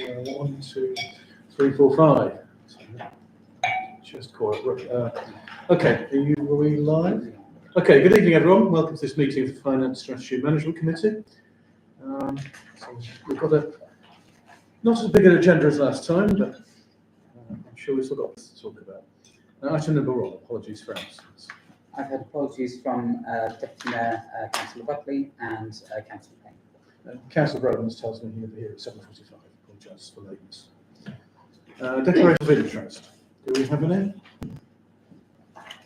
1, 2, 3, 4, 5. Just call it. Okay, are we live? Okay, good evening, everyone. Welcome to this meeting of the Finance Strategy and Management Committee. So we've got not as big an agenda as last time, but I'm sure we've still got this to talk about. Item number 1, apologies for absence. I've had apologies from Deputy Mayor Councillor Buckley and Councillor Payne. Councillor Rowlands tells me he'll be here at 7:45. Apologise for lateness. Declaration of interest. Do we have any?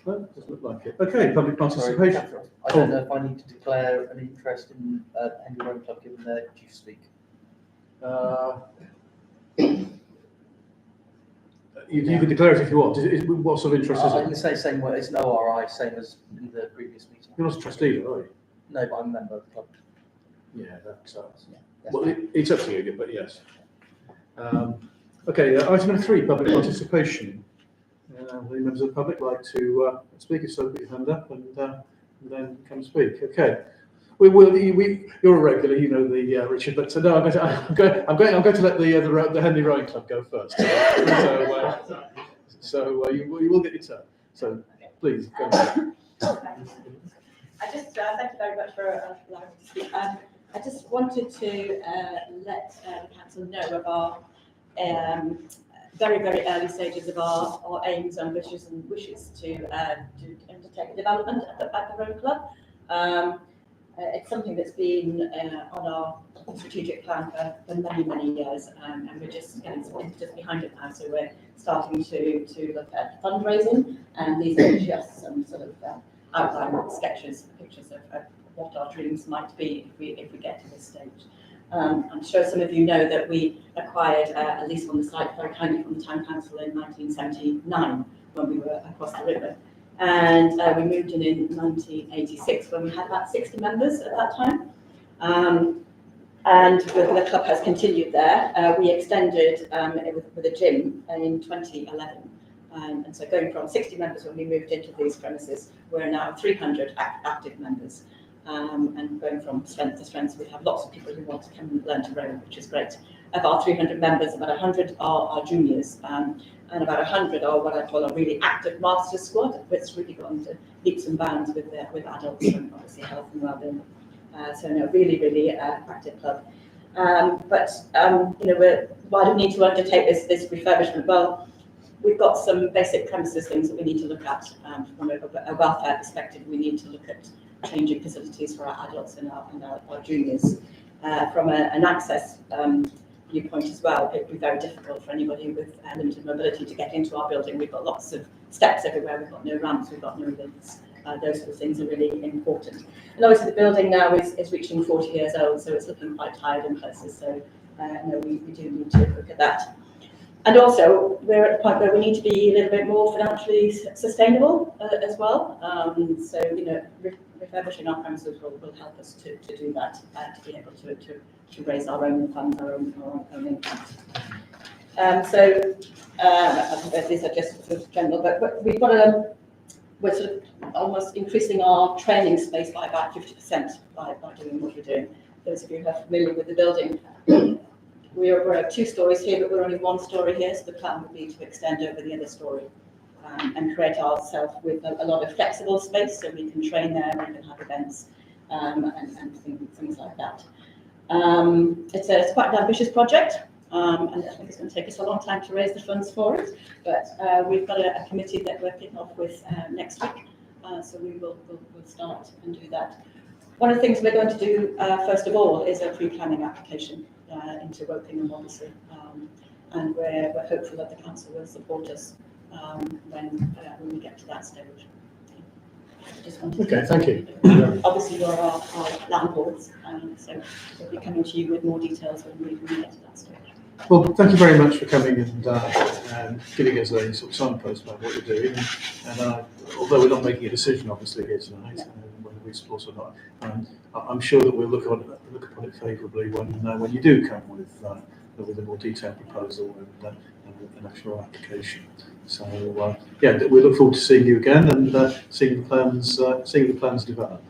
No, doesn't look like it. Okay, public participation. Sorry, I don't know if I need to declare an interest in Henley Rowing Club given their chief speak. You can declare it if you want. What sort of interest is I it? can say same way. It's an ORI, same as in the previous meeting. You're not a trustee, are you? No, but I'm a member of the club. Yeah, that's Yeah, well, it's up to you, but yes. Okay, item number 3, public participation. Any members of the public like to speak? If so, put your hand up and then come speak. Okay. You're a regular, you know the Richard, but no, I'm going to let the Henley Rowing Club go first. So you will get your turn. So please go ahead. I just thank you very much for allowing me to speak. I just wanted to let the council know of our very, very early stages of our aims, ambitions and wishes to undertake development at the Rowing Club. It's something that's been on our strategic plan for many, many years, and we're just getting some impetus behind it now. So we're starting to look at fundraising, and these are just some sort of outline sketches, pictures of what our dreams might be if we get to this stage. I'm sure some of you know that we acquired a lease on the site very kindly from the Town Council in 1979 when we were across the river. And we moved in 1986 when we had about 60 members at that time. And the club has continued there. We extended with a gym in 2011. And so going from 60 members when we moved into these premises, we're now 300 active members. And going from strength to strength, we have lots of people who want to come and learn to row, which is great. Of our 300 members, about 100 are juniors, and about 100 are what I call a really active master squad, which really gone to leaps and bounds with adults and obviously health and well-being. So no, really, really active club. But why do we need to undertake this refurbishment? Well, we've got some basic premises things that we need to look at from a welfare perspective. We need to look at changing facilities for our adults and our juniors. From an access viewpoint as well, it would be very difficult for anybody with limited mobility to get into our building. We've got lots of steps everywhere, we've got no ramps, we've got no lifts. Those sort of things are really important. And obviously the building now is reaching 40 years old, so it's looking quite tired in places, so no, we do need to look at that. And also, we're at the point where we need to be a little bit more financially sustainable as well. So, refurbishing our premises will help us to do that, to be able to raise our own funds, our own income. These are just sort of general, but we've got we're sort of almost increasing our training space by about 50% by doing what we're doing. Those of you who are familiar with the building, we're at 2 stories here, but we're only 1 story here, so the plan would be to extend over the other story and create ourselves with a lot of flexible space, so we can train there, we can have events and things like that. It's quite an ambitious project, and I think it's going to take us a long time to raise the funds for it, but we've got a committee that we're kicking off with next week, so we'll start and do that. One of the things we're going to do, first of all, is a pre-planning application into Wokingham, obviously, and we're hopeful that the council will support us when we get to that stage. Okay, thank you. Obviously, you're our landlords, so we'll be coming to you with more details when we get to that stage. Well, thank you very much for coming and giving us a sort of signpost about what you're doing. And although we're not making a decision, obviously, here tonight, whether we support or not, I'm sure that we'll look upon it favourably when you do come with a more detailed proposal and an actual application. So we look forward to seeing you again and seeing the plans develop.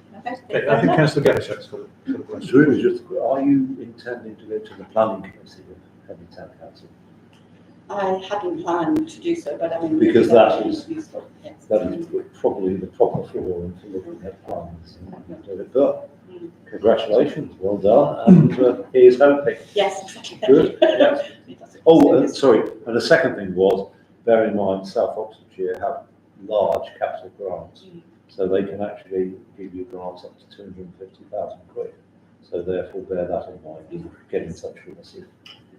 Okay, I think Councillor Garyshak's got a question. Really, just are you intending to go to the planning committee Henley Town Council? I hadn't planned to do so, but I mean. Because that is- useful, yes. That is probably the proper forum for looking at plans. But congratulations, well done, and here's hoping. Yes, exactly. Good, yeah. It does. Oh, sorry, and the second thing was, bear in mind, South Oxfordshire have large capital grants, so they can actually give you grants up to 250,000 quid. So therefore, bear that in mind, and get in touch with us if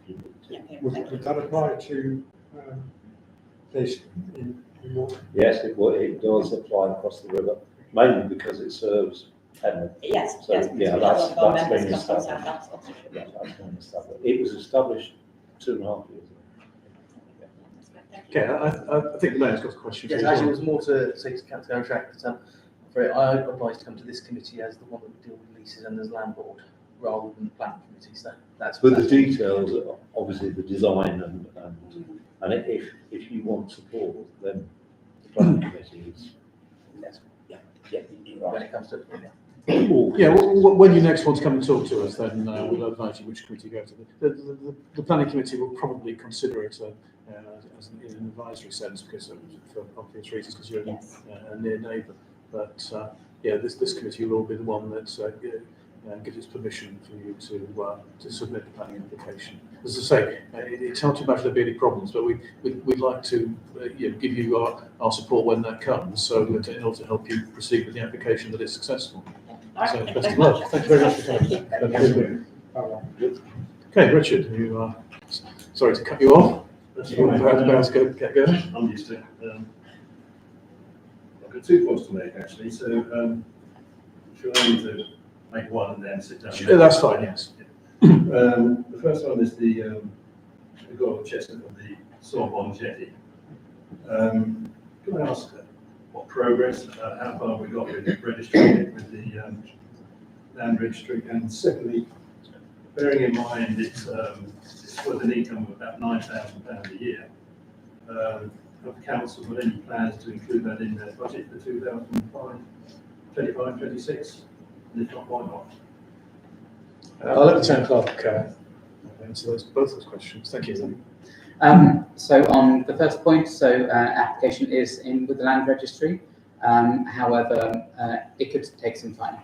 you need to. Yeah, Would that apply to this in Waltham? Yes, it does apply across the river, mainly because it serves Henley. Yes, So, yes. yeah, we have a lot of our that's members been come from established. South Oxfordshire. Yeah, that's been established. It was established 2.5 years ago. Okay, I think the mayor's got a question. Yes, for you as actually, well. it was more to say to Councillor Track that I advise to come to this committee as the one that would deal with leases and as landlord rather than the planning committee. So that's. But the details, are obviously the design and if you want support, then the planning committee is. Yes. Yeah, When it comes to. Yeah, when you next want to come and talk to us, then we'll advise you which committee you go to. The planning committee will probably consider it as in an advisory sense, because for obvious reasons, because you're Yes. a near neighbour. But yeah, this committee will be the one that gives its permission for you to submit the planning application. As I say, it's hard to imagine there be any problems, but we'd like to give you our support when that comes, so that in order to help you proceed with the application, that it's successful. All right, So, thank you best very of luck. much. Thank you very much for coming. Thank you. Okay, Richard, you are sorry to cut you off. You want to get going? I'm used to it. I've got 2 points to make actually, so should I need to make one and then sit down? Sure, that's fine, yes. The first one is the Gold Chestnut of the Sorbonne Jetty. Can I ask what progress, how far we got with registering it with the land registry? And secondly, bearing in mind it's with an income of about £9,000 a year, have the council got any plans to include that in their budget for 2025-26? And if not, why not? I'll let the town clerk answer both those questions. Thank you. So on the first point, application is in with the land registry. However, it could take some time,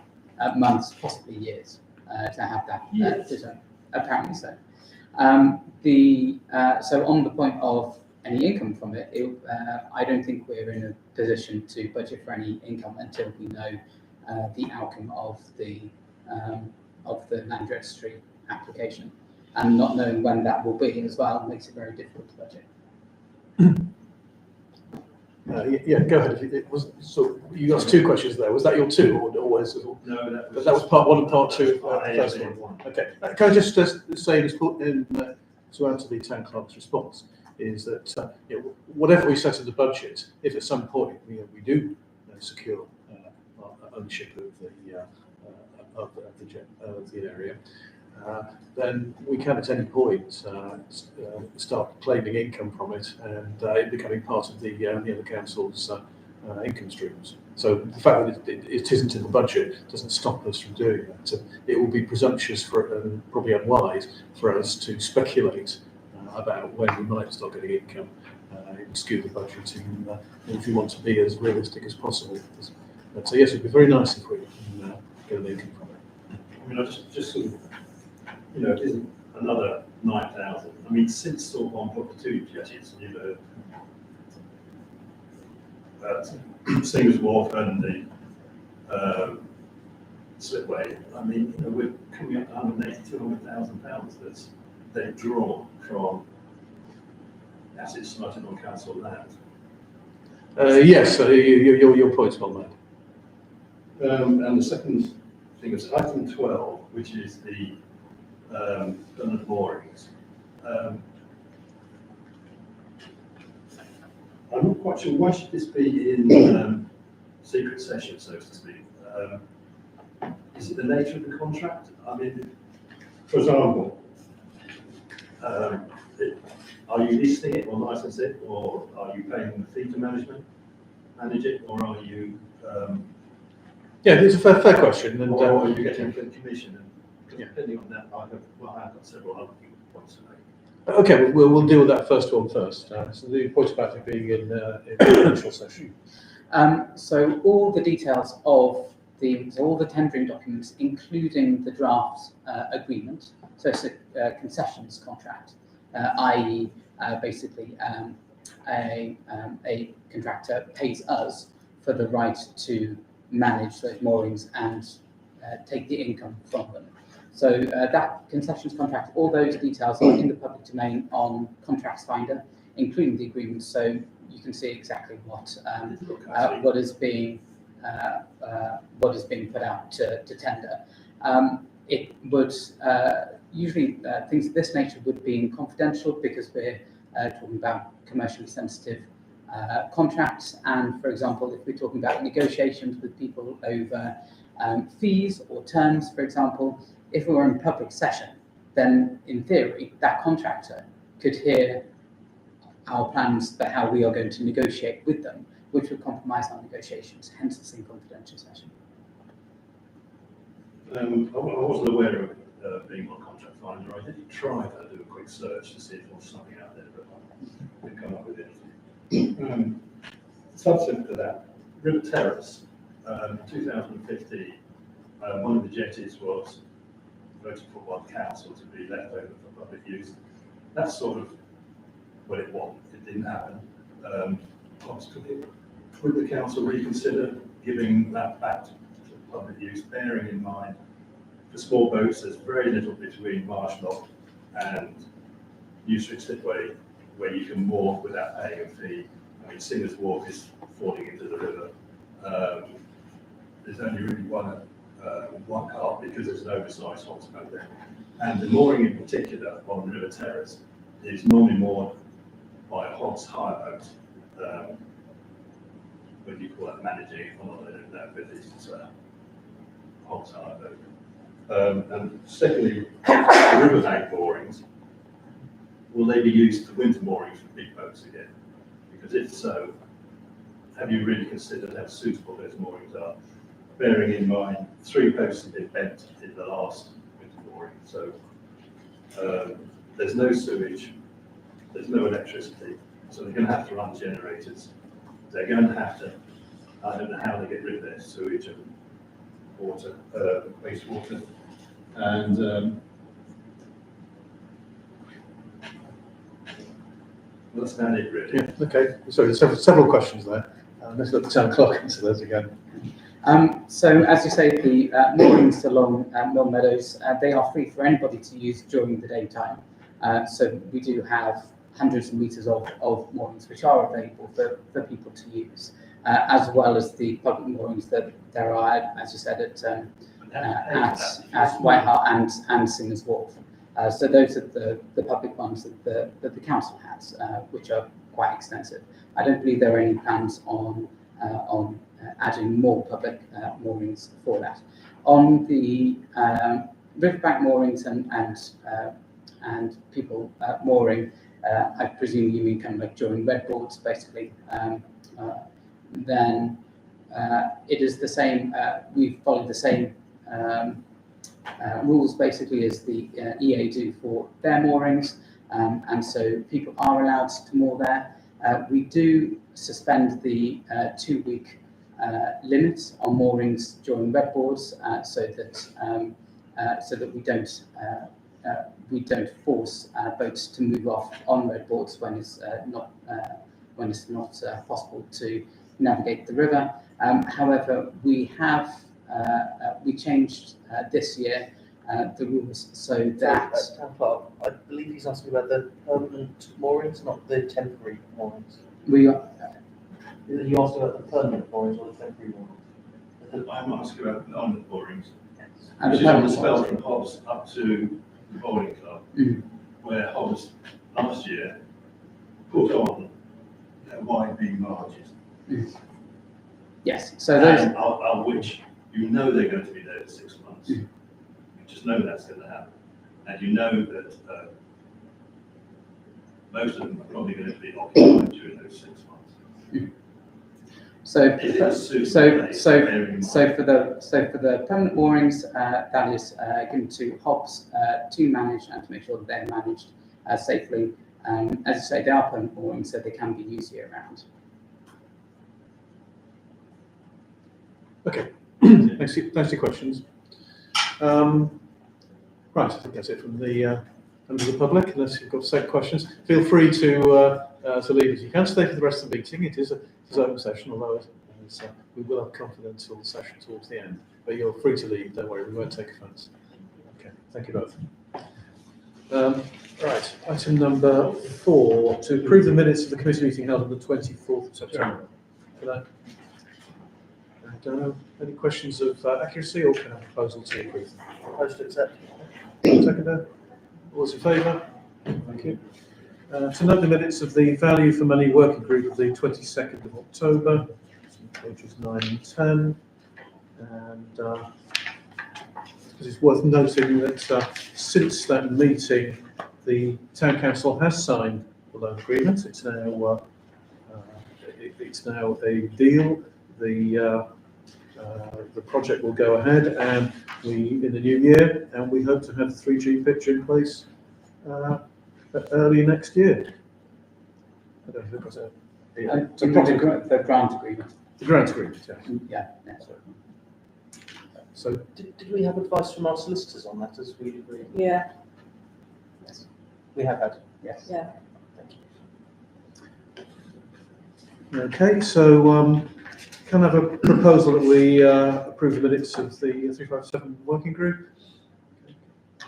months, possibly years, to have that done. Apparently so. So on the point of any income from it, I don't think we're in a position to budget for any income until we know the outcome of the land registry application, and not knowing when that will be as well makes it very difficult to budget. Yeah, go ahead. It was, so you asked 2 questions there. Was that your 2, or was it? No, That was part 1 and part 2 of the part first A, one. one. Okay. Can I just say this to answer the town clerk's response is that whatever we set in the budget, if at some point we do secure ownership of the area, then we can at any point start claiming income from it and it becoming part of the other council's income streams. So the fact that it isn't in the budget doesn't stop us from doing that. It will be presumptuous and probably unwise for us to speculate about when we might start getting income. It would skew the budget if you want to be as realistic as possible. But yes, it'd be very nice if we can get an income from it. I mean, I just sort of, it isn't another 9,000. I mean, since Sorbonne put the 2 jetties, Singers Wharf and the Slipway, I mean, we're coming up to 180,000 to 200,000 pounds that's they've drawn from assets sited on council land. Yes, your point's well made. And the second thing is item 12, which is the permanent moorings. I'm not quite sure, why should this be in secret session, so to speak? Is it the nature of the contract? I mean, for example, are you listing it or license it, or are you paying the fee to manage it, or are you Yeah, it's a fair question. And or are you getting a commission? And Yeah. depending on that, I've got several other points to make. Okay, we'll deal with that first one first. So the point about it being in virtual session. So all the details of all the tendering documents, including the draft agreement, so it's a concessions contract, i.e. Basically a contractor pays us for the right to manage those moorings and take the income from them. So that concessions contract, all those details are in the public domain on Contracts Finder, including the agreement, so you can see exactly what is being put out to tender. It would usually things of this nature would be confidential because we're talking about commercially sensitive contracts, and for example, if we're talking about negotiations with people over fees or terms, for example, if we were in public session, then in theory that contractor could hear our plans for how we are going to negotiate with them, which would compromise our negotiations, hence it's in confidential session. I wasn't aware of being on Contract Finder. I did try to do a quick search to see if there was something out there, but I didn't come up with anything. Subsequent to that, River Terrace, 2015, one of the jetties was voted for by the council to be left over for public use. That's sort of what it was. It didn't happen. Would the council reconsider giving that back to public use, bearing in mind for small boats there's very little between Marshlock and Newswich Slipway where you can moor without paying a fee. I mean, Singer's Wharf is falling into the river. There's only really one car because there's an oversized hogsboat there. And the mooring in particular on River Terrace is normally moored by a hogs hire boat. What do you call that, managing? Well, I don't know, but it's a hogs hire boat. And secondly, the riverbank moorings, will they be used for winter moorings for big boats again? Because if so, have you really considered how suitable those moorings are? Bearing in mind, 3 posts have been bent in the last winter mooring, so there's no sewage, there's no electricity, so they're going to have to run generators. They're going to have to, I don't know how they get rid of their sewage and water, wastewater, and that's about it really. Yeah, okay. So there's several questions there. Let's let the 10 o'clock answer those again. So as you say, the moorings along Mill Meadows, they are free for anybody to use during the daytime. So we do have hundreds of metres of moorings which are available for people to use, as well as the public moorings that there are, as you said, at White Hart and Singer's Wharf. So those are the public ones that the council has, which are quite extensive. I don't believe there are any plans on adding more public moorings for that. On the riverbank moorings and people mooring, I presume you mean kind of like during red boards, basically. Then it is the same. We follow the same rules basically as the EA do for their moorings, and so people are allowed to moor there. We do suspend the 2-week limit on moorings during red boards, so that we don't force boats to move off on red boards when it's not possible to navigate the river. However, we changed this year the rules so that Town Clerk, I believe he's asking about the permanent moorings, not the temporary moorings. we are. You asked about the permanent moorings or the temporary moorings? I'm asking about the permanent moorings, And which the is on the permanent spell ones. from Hobbs up to the bowling club, where Hobbs last year put on their wide beam barges. Yes, so those. Of which you know they're going to be there for 6 months. You just know that's going to happen. And you know that most of them are probably going to be occupied during those 6 months. So Is it a suitable place, so bearing in for the permanent moorings, that is given to Hobbs to manage and to make sure that they're managed safely. As I say, they are permanent moorings, so they can be used year round. Okay, thanks for your questions. Right, I think that's it from the members of the public. Unless you've got second questions, feel free to leave as you can. Stay for the rest of the meeting. It is an open session, although we will have a confidential session towards the end. But you're free to leave. Don't worry, we won't take offence. Okay, thank you both. Right, item number 4, to approve the minutes of the committee meeting held on the 24th of September. Any questions of accuracy, or can I have a proposal to approve? Post accept. Seconder? All those in favour? Thank you. To note the minutes of the Value for Money Working Group of the 22nd of October, pages 9 and 10. And it's worth noting that since that meeting, the Town Council has signed the loan agreement. It's now a deal. The project will go ahead, and in the new year, and we hope to have the 3G pitch in place early next year. I don't know if it's Do you mean the grant agreement? the grant agreement, yes. Yeah. Yes. So, Did we have advice from our solicitors on that as we agreed? Yeah, Yes. We have had. Yes. yeah. Thank you. okay, so can I have a proposal that we approve the minutes of the 357 working group?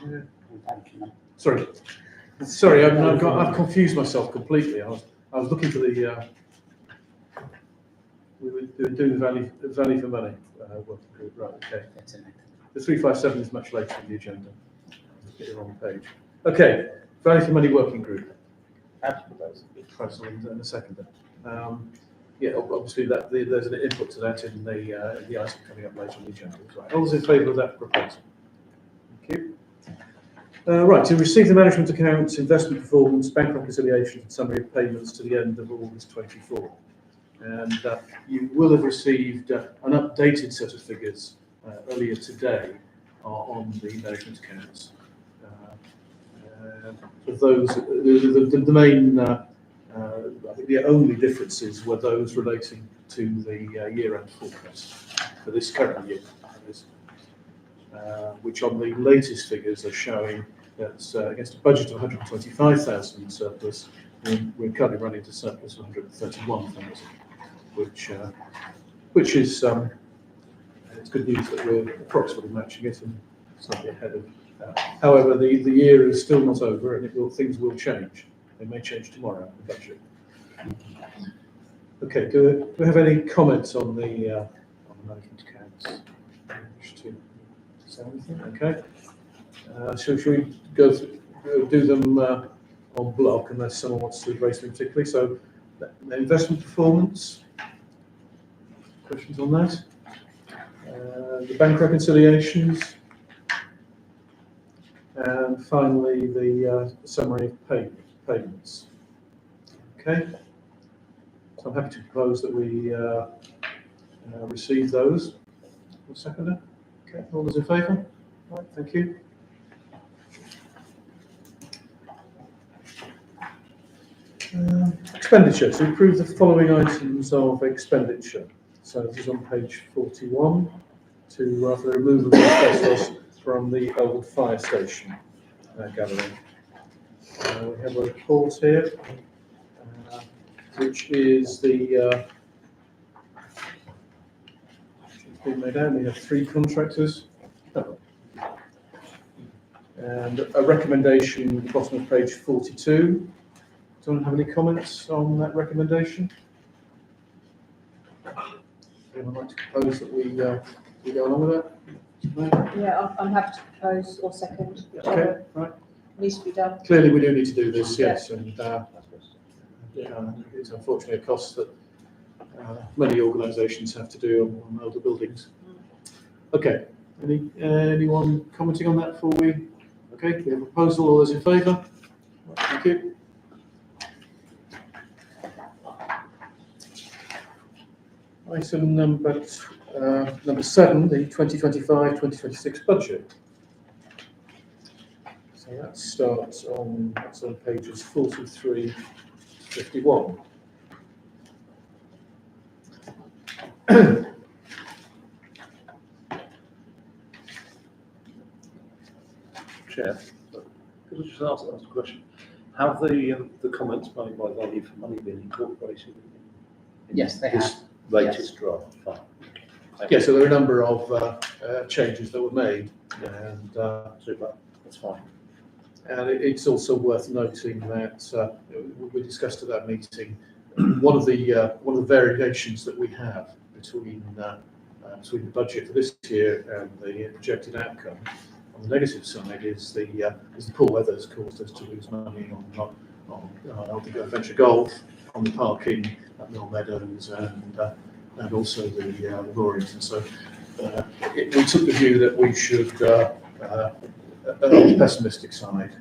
Yeah. Sorry, I've confused myself completely. I was looking for the we were doing the value for money working group. Right, okay. The 357 is much later in the agenda. Get the wrong page. Okay, value for money working group. Proposal and a seconder. Yeah, obviously there's an input to that in the item coming up later on the agenda. Right. All those in favour of that proposal? Thank you. Right, to receive the management accounts, investment performance, bank reconciliation, and summary of payments to the end of August 24. And you will have received an updated set of figures earlier today on the management accounts. For those, the main, I think the only differences were those relating to the year-end forecast for this current year, which on the latest figures are showing that against a budget of 125,000 surplus, we're currently running to surplus of 131,000, which is it's good news that we're approximately matching it and slightly ahead of that. However, the year is still not over, and things will change. They may change tomorrow, the budget. Okay, do we have any comments on the management accounts? Wish to say anything? Okay. So should we do them on block unless someone wants to raise them particularly? So, the investment performance. Questions on that? The bank reconciliations. And finally, the summary of payments. Okay. So I'm happy to propose that we receive those. One second. Okay. All those in favour? Right. Thank you. Expenditure. To approve the following items of expenditure. So this is on page 41. For the removal of asbestos from the old fire station gallery. We have a report here, which is the it's been made out. We have 3 contractors, and a recommendation at the bottom of page 42. Does anyone have any comments on that recommendation? Anyone like to propose that we go along with that? No? Yeah, I'm happy to propose or second, Okay, whichever right. needs to be done. Clearly, we do need to do this, yes, and it's unfortunately a cost that many organisations have to do on older buildings. Okay, anyone commenting on that before we? Okay, we have a proposal. All those in favour? Thank you. Item number 7, the 2025-2026 budget. So that starts that's on pages 43 to 51. Chair, could I just ask a question? Have the comments made by Value for Money been incorporated in Yes, they this latest draft? Fine. Thank Yeah, you. so there are a number of changes that were made, and Super, that's fine. it's also worth noting that we discussed at that meeting one of the variations that we have between the budget for this year and the projected outcome. On the negative side is the poor weather has caused us to lose money on the Venture Golf, on the parking at Mill Meadows, and also the Laurington. So we took the view that we should on the pessimistic side,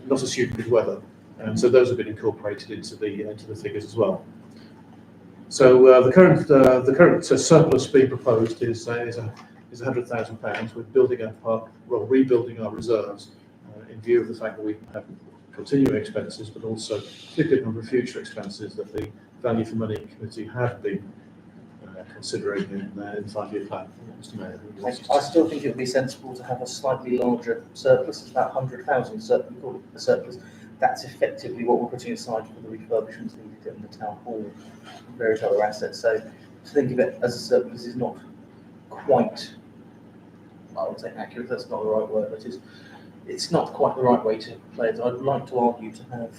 not assume good weather, and so those have been incorporated into the figures as well. So the current surplus being proposed is £100,000. We're rebuilding our reserves in view of the fact that we have continuing expenses, but also a significant number of future expenses that the Value for Money Committee have been considering in the 5-year plan. Mr. Mayor, I still think it would be sensible to have a slightly larger surplus. It's about 100,000 we call it a surplus. That's effectively what we're putting aside for the refurbishments needed in the town hall and various other assets. So to think of it as a surplus is not quite, I would say accurate, that's not the right word, but it's not quite the right way to play it. I'd like to argue to have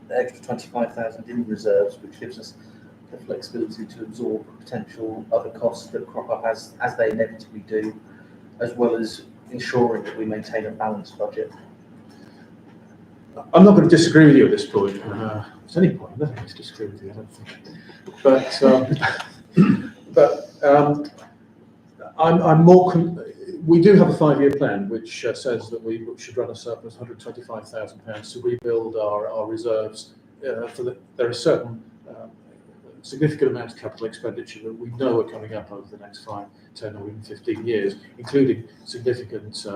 the extra 25,000 in reserves, which gives us the flexibility to absorb potential other costs that crop up as they inevitably do, as well as ensuring that we maintain a balanced budget. I'm not going to disagree with you at this point. At any point, I'm not going to disagree with you, I don't think. I'm more. We do have a 5-year plan which says that we should run a surplus of £125,000 to rebuild our reserves. There are certain significant amounts of capital expenditure that we know are coming up over the next 5, 10 or even 15 years, including significant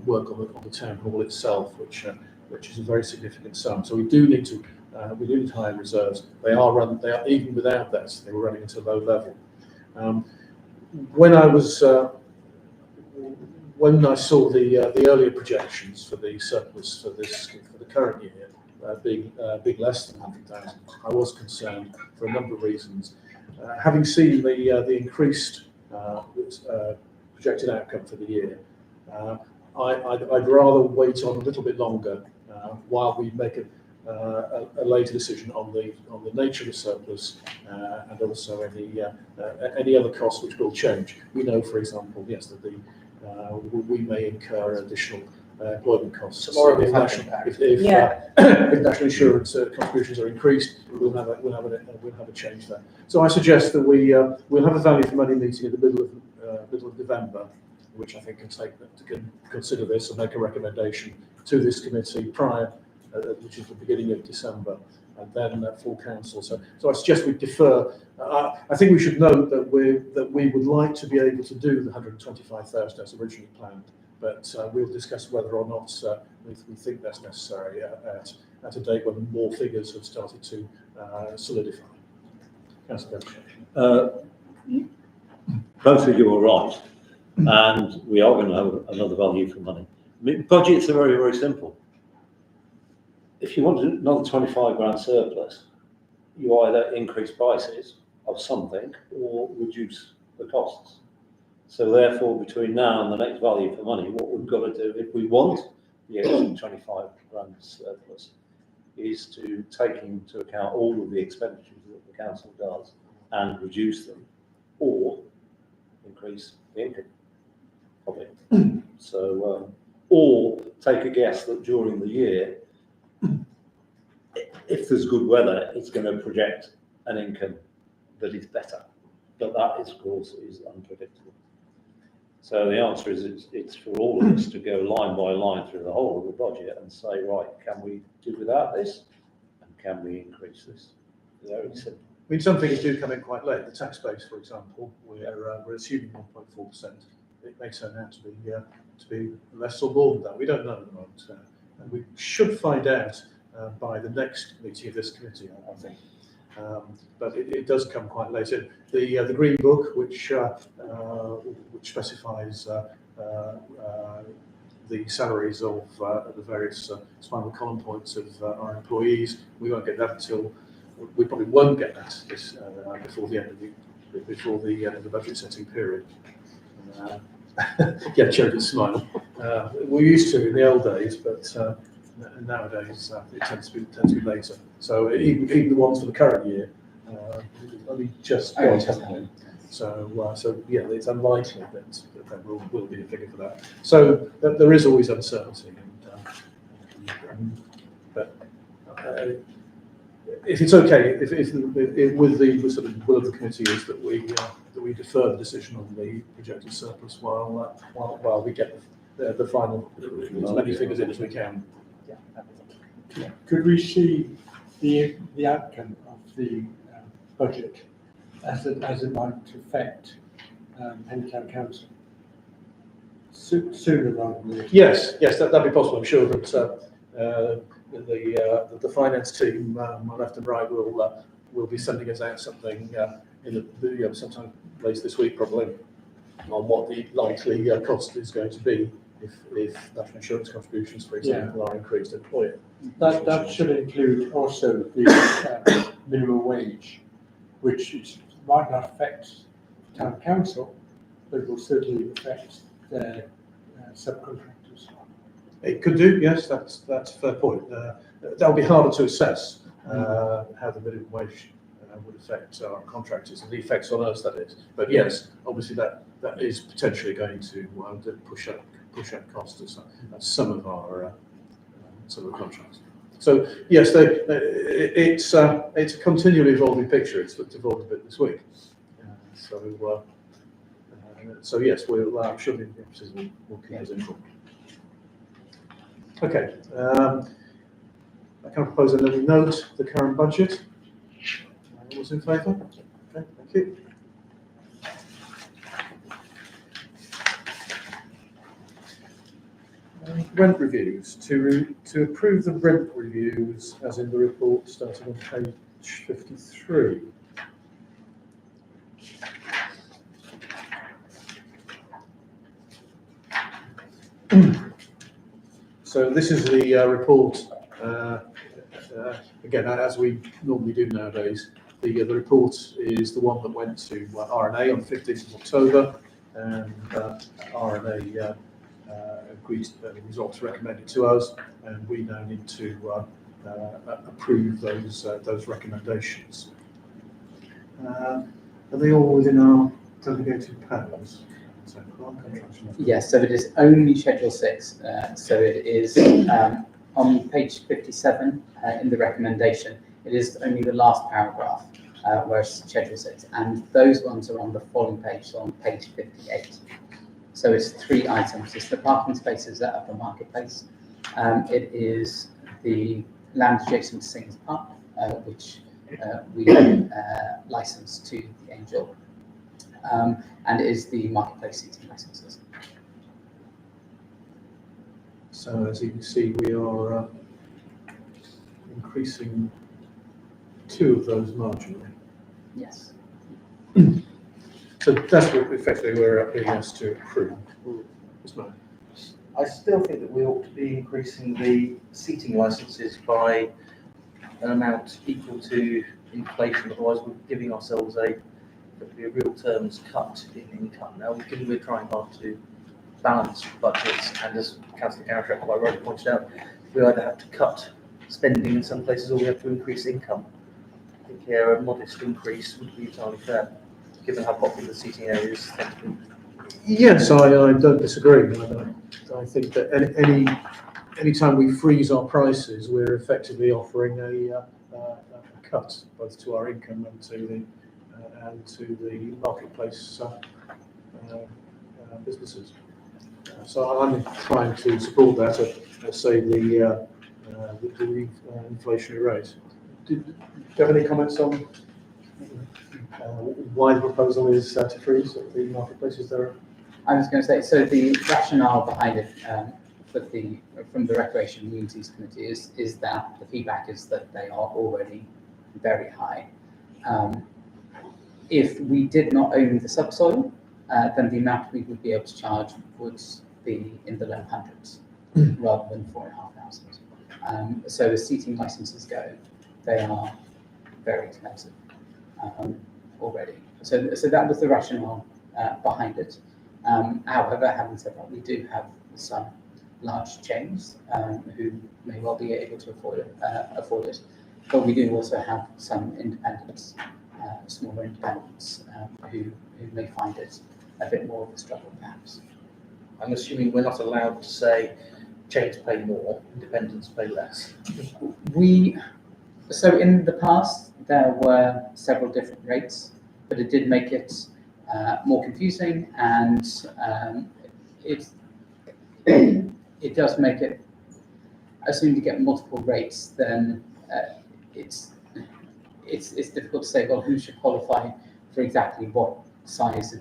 work on the town hall itself, which is a very significant sum. So we do need higher reserves. They are even without that, they were running at a low level. When I saw the earlier projections for the surplus for the current year being less than 100,000, I was concerned for a number of reasons. Having seen the increased projected outcome for the year, I'd rather wait on a little bit longer while we make a later decision on the nature of the surplus and also any other costs which will change. We know, for example, yes, that we may incur additional employment costs. Tomorrow If national insurance contributions are increased, we'll have a change there. So I suggest that we'll have a Value for Money meeting in the middle of November, which I think can consider this and make a recommendation to this committee prior, which is the beginning of December, and then full council. So I suggest we defer. I think we should note that we would like to be able to do the 125,000 as originally planned, but we'll discuss whether or not we think that's necessary at a date when more figures have started to solidify. Councillor Devonshire. Both of you are right, and we are going to have another Value for Money. I mean, budgets are very, very simple. If you want another 25 grand surplus, you either increase prices of something or reduce the costs. So therefore, between now and the next Value for Money, what we've got to do, if we want the extra 25 grand surplus, is to take into account all of the expenditures that the council does and reduce them, or increase the income of it. So, or take a guess that during the year, if there's good weather, it's going to project an income that is better. But that, of course, is unpredictable. So the answer is it's for all of us to go line by line through the whole of the budget and say, right, can we do without this? And can we increase this? Very simple. I mean, some figures do come in quite late. The tax base, for example, we're assuming 1.4% it may turn out to be less or more than that. We don't know at the moment. And we should find out by the next meeting of this committee, I think. But it does come quite late in. The Green Book, which specifies the salaries of the various spinal column points of our employees, we won't get that until, we probably won't get that before the end of the budget setting period. Yeah, children smile. We used to in the old days, but nowadays it tends to be later. So even the ones for the current year, only just happening. So yeah, it's unlikely that there will be a figure for that. So there is always uncertainty, but if it's okay, if with the sort of will of the committee is that we defer the decision on the projected surplus while we get the final as many figures in as we can. Could we see the outcome of the budget as it might affect Hentown Council sooner rather than later? Yes, that'd be possible. I'm sure that the finance team, my left and right, will be sending us out something in sometime later this week, probably, on what the likely cost is going to be if national insurance contributions, for example, are increased employer. That should include also the minimum wage, which might not affect town council, but it will certainly affect their subcontractors. It could do, yes, that's a fair point. That'll be harder to assess how the minimum wage would affect our contractors and the effects on us, that is. But yes, obviously that is potentially going to push up costs at some of our contracts. So yes, it's a continually evolving picture. It's evolved a bit this week. So yes, I'm sure the officers will keep us informed. Okay, I can propose another note, the current budget. All those in favour? Okay, thank you. Rent reviews. To approve the rent reviews as in the report starting on page 53. So this is the report, again, as we normally do nowadays. The report is the one that went to RNA on 15th of October, and RNA agreed the results recommended to us, and we now need to approve those recommendations. Are they all within our delegated powers? So, Yes, so it is only Schedule 6. So it is on page 57 in the recommendation. It is only the last paragraph where it's Schedule 6, and those ones are on the following page, so on page 58. So it's 3 items. It's the parking spaces at Upper Marketplace. It is the land adjacent to Sings Park, which we licensed to the Angel. And it is the marketplace seating licenses. So as you can see, we are increasing 2 of those marginally. Yes. So that's what effectively we're being asked to approve. I still think that we ought to be increasing the seating licenses by an amount equal to inflation, otherwise we're giving ourselves a real terms cut in income. Now, given we're trying hard to balance budgets, and as Councillor Garrett quite rightly pointed out, we either have to cut spending in some places or we have to increase income. I think a modest increase would be entirely fair, given how popular the seating areas tend to be. Yes, I don't disagree. I think that any time we freeze our prices, we're effectively offering a cut both to our income and to the marketplace businesses. So I'm trying to support that at say the inflationary rate. Do you have any comments on why the proposal is to freeze at the marketplaces? There I was going to say, so the rationale behind it from the Recreation and Communities Committee is that the feedback is that they are already very high. If we did not own the subsoil, then the amount we would be able to charge would be in the low hundreds rather than 4,500. So as seating licenses go, they are very expensive already. So that was the rationale behind it. However, having said that, we do have some large chains who may well be able to afford it, but we do also have some independents, smaller independents who may find it a bit more of a struggle, perhaps. I'm assuming we're not allowed to say chains pay more, independents pay less. So in the past, there were several different rates, but it did make it more confusing, and it does make it, assuming you get multiple rates, then it's difficult to say, well, who should qualify for exactly what size of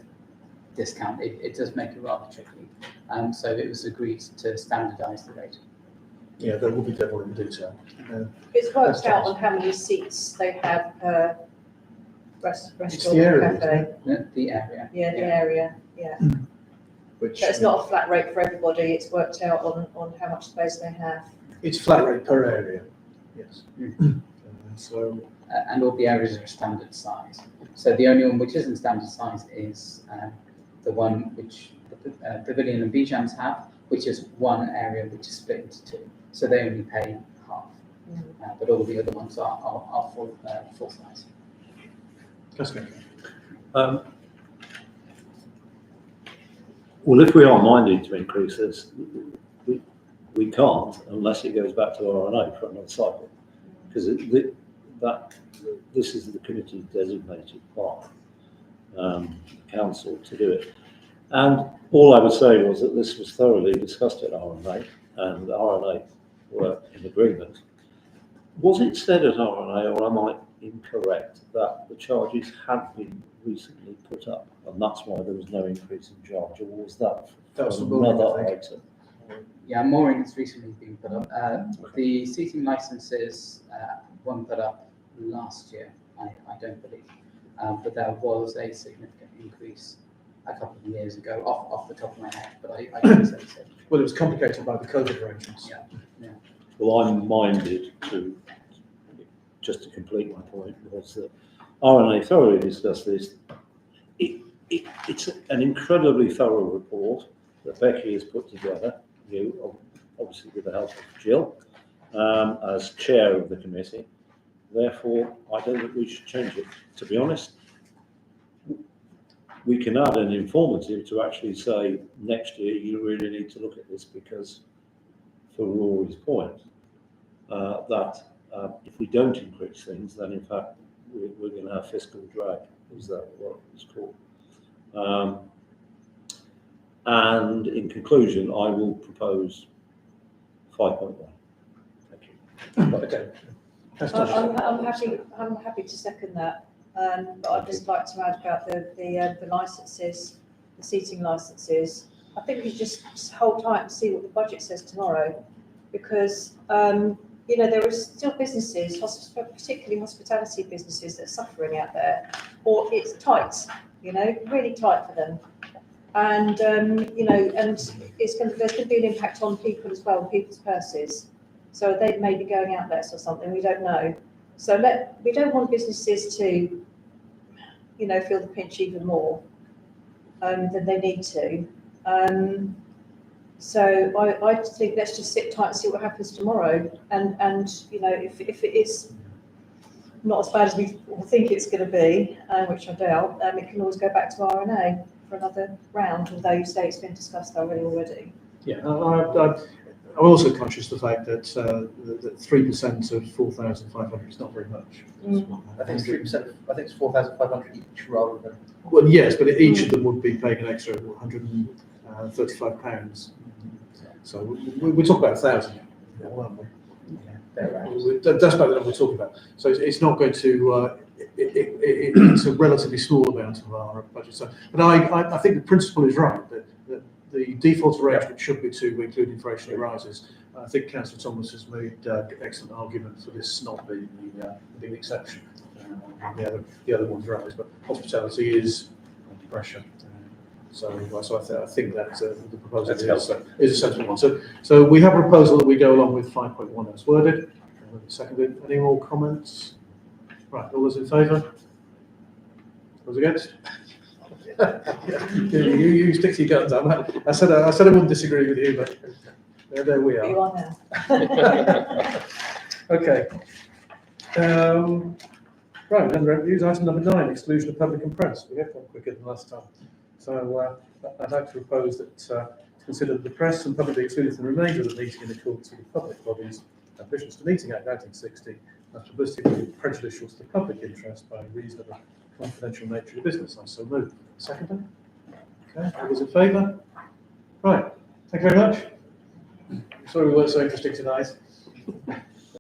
discount. It does make it rather tricky. So it was agreed to standardise the rate. Yeah, there will be devil in the detail. It's worked out on how many seats they have per restaurant It's the area, or cafe. The area. Yeah, the area, yeah. Which So it's not a flat rate for everybody, it's worked out on how much space they have. it's flat rate per area. Yes. So And all the areas are a standard size. So the only one which isn't standard size is the one which the Pavilion and Bijans have, which is one area which is split into two. So they only pay half, but all the other ones are full size. that's good. Well, if we are minded to increase this, we can't unless it goes back to RNA for another cycle, because this is the committee designated by council to do it. And all I would say was that this was thoroughly discussed at RNA, and the RNA were in agreement. Was it said at RNA, or am I incorrect, that the charges had been recently put up, and that's why there was no increase in charge, or was that That's the mooring, another I think. item? Yeah, mooring has recently been put up. The seating licenses weren't put up last year, I don't believe, but there was a significant increase a couple of years ago, off the top of my head, but I don't say so. Well, it was complicated by the COVID arrangements. Yeah. Well, I'm minded to, just to complete my point, was that RNA thoroughly discussed this. It's an incredibly thorough report that Becky has put together, obviously with the help of Jill, as chair of the committee. Therefore, I don't think we should change it. To be honest, we can add an informative to actually say next year you really need to look at this, because for Rory's point, that if we don't increase things, then in fact we're going to have fiscal drag. Is that what it's called? And in conclusion, I will propose 5.1. Thank you. Okay. That's I'm happy to second that, but I'd just like to add about the licenses, the seating licenses. I think we just hold tight and see what the budget says tomorrow, because there are still businesses, particularly hospitality businesses, that are suffering out there, or it's tight, really tight for them. And and there's going to be an impact on people as well, people's purses. So they may be going out less or something, we don't know. So we don't want businesses to, feel the pinch even more than they need to. So I think let's just sit tight and see what happens tomorrow. And if it is not as bad as we think it's going to be, which I doubt, it can always go back to RNA for another round, although you say it's been discussed already. Yeah, I'm also conscious of the fact that that 3% of 4,500 is not very much. I think it's 3%. I think it's 4,500 each rather than. Well, yes, but each of them would be paying an extra £135. So we talk about 1,000, aren't we? That's about the number we're talking about. So it's not going to. It's a relatively small amount of our budget. So, but I think the principle is right, that the default arrangement should be to include inflationary rises. I think Councillor Thomas has made excellent argument for this not being the exception. The other ones rise, but hospitality is under pressure. So I think that the proposal is a sensible one. So we have a proposal that we go along with 5.1 as worded. Seconded. Any more comments? Right, all those in favour? Those against? you stick to your guns. I said I wouldn't disagree with you, but there we You are. are now. Okay. Right, then reviews item number 9, exclusion of public and press. We have gone quicker than last time. So I'd like to propose that to consider the press and publicly excluded from the remainder of the meeting in accordance with the Public Bodies Ambitions to Meeting Act 1960, as publicity will be prejudicial to the public interest by reason of the confidential nature of the business. I so move. Second. Okay, all those in favour? Right, thank you very much. Sorry we weren't so interesting tonight.